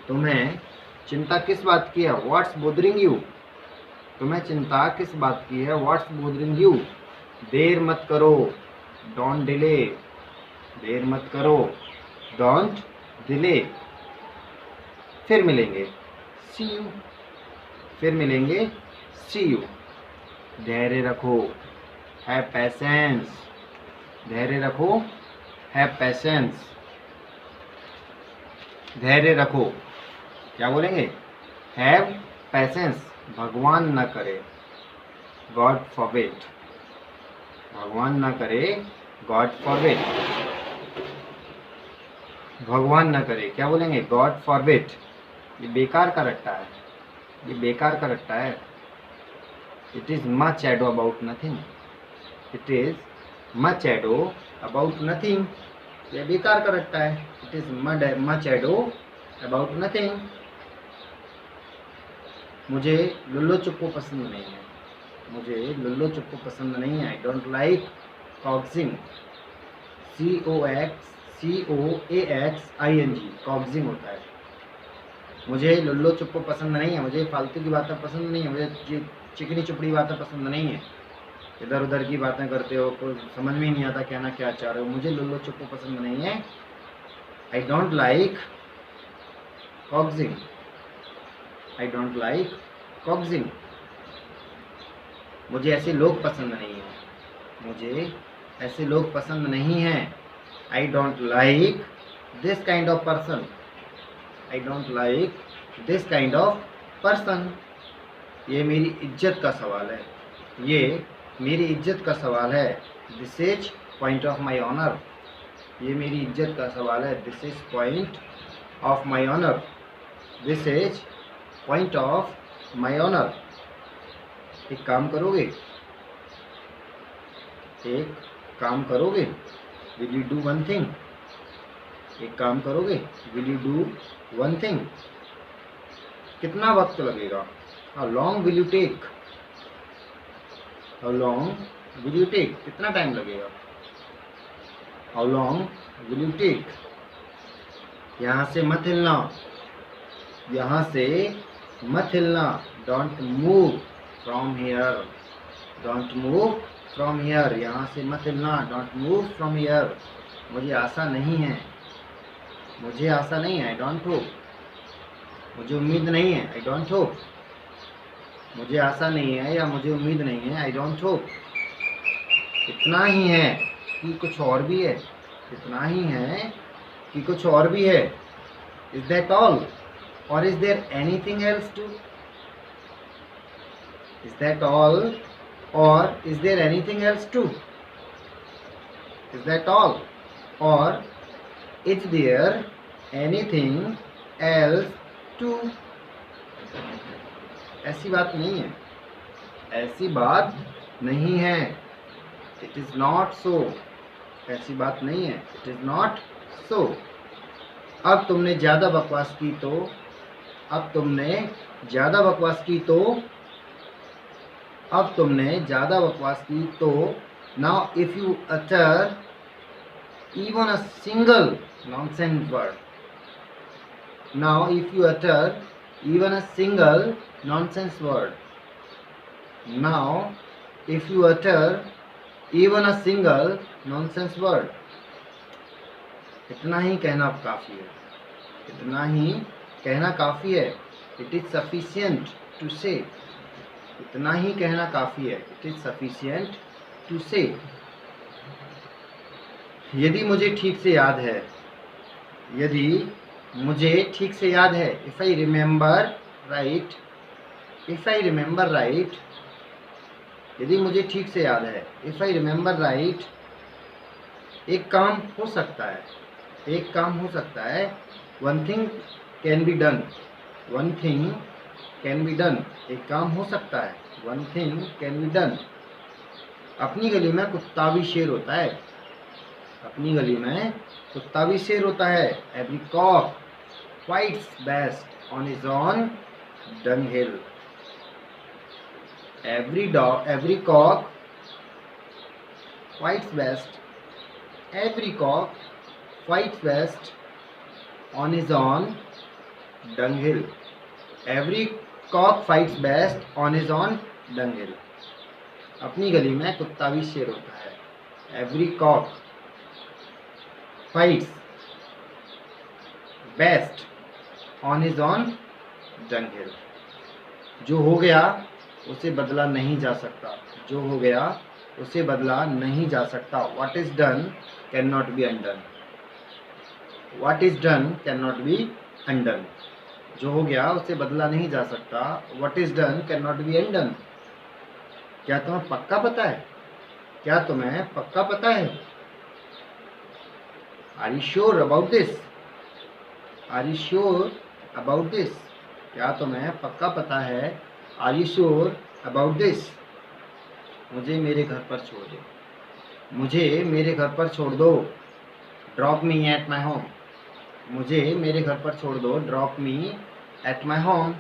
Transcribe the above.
तुम्हें चिंता किस बात की है? What's bothering you? तुम्हें चिंता किस बात की है? What's bothering you? देर मत करो, डोंट डिले। देर मत करो, डोंट डिले। फिर मिलेंगे, सी यू। फिर मिलेंगे, सी यू। धैर्य रखो, हैव पेशेंस। धैर्य रखो, हैव पेशेंस। धैर्य रखो, क्या बोलेंगे? Have patience. भगवान न करे, गॉड फॉरबिड। भगवान न करे, गॉड फॉरबिड। भगवान न करे, क्या बोलेंगे? God forbid. ये बेकार का रट्टा है, ये बेकार का रट्टा है। It is much ado about nothing. It is much ado about nothing. ये बेकार का रट्टा है। It is much ado about nothing. मुझे लुल्लो चुप्पो पसंद नहीं है। मुझे लुल्लो चुप्पो पसंद नहीं है। I don't like coaxing. COAXING coaxing होता है। मुझे लुल्लो चुप्पो पसंद नहीं है। मुझे फालतू की बातें पसंद नहीं है। मुझे चिकनी चुपड़ी बातें पसंद नहीं है। इधर उधर की बातें करते हो, कोई समझ में नहीं आता कहना क्या चाह रहे हो। मुझे लुल्लो चुप्पो पसंद नहीं है। I don't like coaxing. I don't like coaxing. मुझे ऐसे लोग पसंद नहीं हैं। मुझे ऐसे लोग पसंद नहीं हैं। आई don't like this kind of person. I don't like this kind of person. ये मेरी इज्जत का सवाल है। ये मेरी इज्जत का सवाल है। This is point of my honour. ये मेरी इज्जत का सवाल है। This is point of my honour. This is point of my honour. एक काम करोगे? एक काम करोगे? Will you do one thing? एक काम करोगे? Will you do one thing? कितना वक्त लगेगा? How long will you take? How long will you take? कितना टाइम लगेगा? How long will you take? यहाँ से मत हिलना। यहाँ से मत हिलना। Don't move from here. Don't move from here. यहाँ से मत हिलना। Don't move from here. मुझे आशा नहीं है। मुझे आशा नहीं है। I don't hope. मुझे उम्मीद नहीं है। I don't hope. मुझे आशा नहीं है या मुझे उम्मीद नहीं है। I don't hope. इतना ही है कि कुछ और भी है। इतना ही है कि कुछ और भी है। Is that all? और is there anything else too? Is that all? और is there anything else too? Is that all? और is there anything else too? ऐसी बात नहीं है। ऐसी बात नहीं है। It is not so. ऐसी बात नहीं है। It is not so. अब तुमने ज्यादा बकवास की तो अब तुमने ज्यादा बकवास की तो अब तुमने ज्यादा बकवास की तो now if you utter even a single nonsense word, now if you utter even a single nonsense word, now if you utter even a single nonsense word, इतना ही कहना काफ़ी है। इतना ही कहना काफ़ी है। इट इज़ सफिशियंट टू से। इतना ही कहना काफ़ी है। इट इज़ सफिशियंट टू से। यदि मुझे ठीक से याद है, यदि मुझे ठीक से याद है, if I remember right, if I remember right, यदि मुझे ठीक से याद है, इफ़ आई रिमेंबर राइट, एक काम हो सकता है। एक काम हो सकता है। One thing can be done. One thing can be done. एक काम हो सकता है। One thing can be done. अपनी गली में कुत्ता भी शेर होता है। अपनी गली में कुत्ता भी शेर होता है। Every cock fights best on his own dunghill. Every cock fights best. Every cock fights best on his own dunghill. Every cock fights best on his own dunghill. अपनी गली में कुत्ता भी शेर होता है. Every cock fights best on his own dunghill. जो हो गया उसे बदला नहीं जा सकता. जो हो गया उसे बदला नहीं जा सकता. What is done cannot be undone. What is done cannot be undone. जो हो गया उसे बदला नहीं जा सकता. What is done cannot be undone. क्या तुम्हें पक्का पता है? क्या तुम्हें पक्का पता है? Are you sure about this? Are you sure about this? क्या तुम्हें पक्का पता है? Are you sure about this? मुझे मेरे घर पर छोड़ दो. मुझे मेरे घर पर छोड़ दो. Drop me at my home. मुझे मेरे घर पर छोड़ दो. Drop me at my home.